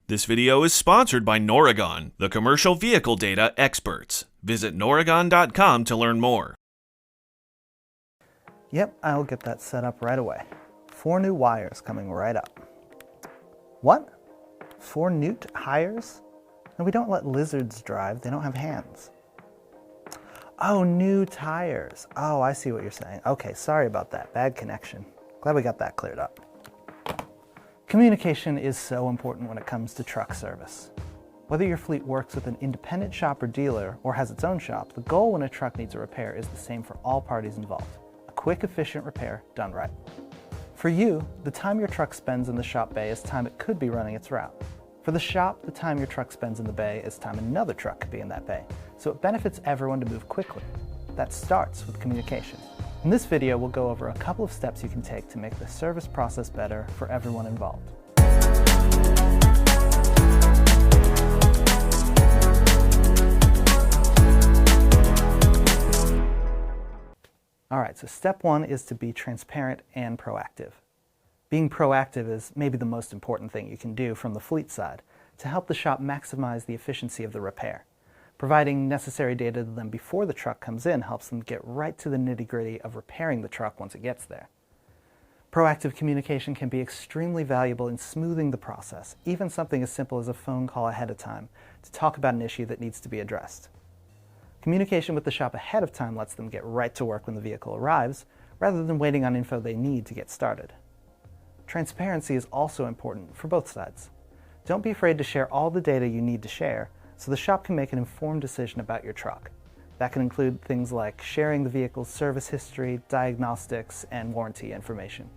This video is sponsored by Noragon, the commercial vehicle data experts. Visit Noragon.com to learn more. Yep, I'll get that set up right away. 4 new wires coming right up. What? 4 newt hires? No, we don't let lizards drive, they don't have hands. Oh, new tires. Oh, I see what you're saying. Okay, sorry about that, bad connection. Glad we got that cleared up. Communication is so important when it comes to truck service. Whether your fleet works with an independent shop or dealer or has its own shop, the goal when a truck needs a repair is the same for all parties involved. A quick, efficient repair done right. For you, the time your truck spends in the shop bay is time it could be running its route. For the shop, the time your truck spends in the bay is time another truck could be in that bay. So it benefits everyone to move quickly. That starts with communication. In this video, we'll go over a couple of steps you can take to make the service process better for everyone involved. All right, so step 1 is to be transparent and proactive. Being proactive is maybe the most important thing you can do from the fleet side to help the shop maximize the efficiency of the repair. Providing necessary data to them before the truck comes in helps them get right to the nitty-gritty of repairing the truck once it gets there. Proactive communication can be extremely valuable in smoothing the process, even something as simple as a phone call ahead of time to talk about an issue that needs to be addressed. Communication with the shop ahead of time lets them get right to work when the vehicle arrives, rather than waiting on info they need to get started. Transparency is also important for both sides. Don't be afraid to share all the data you need to share, so the shop can make an informed decision about your truck. That can include things like sharing the vehicle's service history, diagnostics, and warranty information.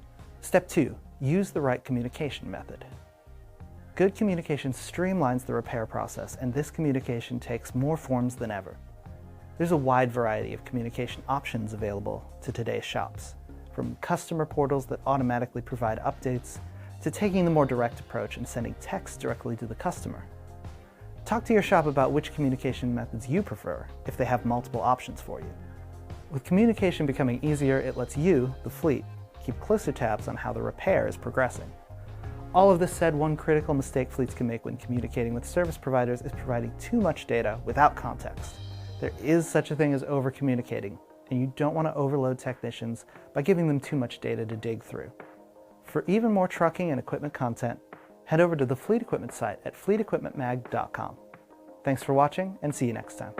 Step 2, use the right communication method. Good communication streamlines the repair process, and this communication takes more forms than ever. There's a wide variety of communication options available to today's shops, from customer portals that automatically provide updates, to taking the more direct approach and sending text directly to the customer. Talk to your shop about which communication methods you prefer, if they have multiple options for you. With communication becoming easier, it lets you, the fleet, keep closer tabs on how the repair is progressing. All of this said, one critical mistake fleets can make when communicating with service providers is providing too much data without context. There is such a thing as over-communicating, and you don't want to overload technicians by giving them too much data to dig through. For even more trucking and equipment content, head over to the Fleet Equipment site at fleetequipmentmag.com. Thanks for watching, and see you next time.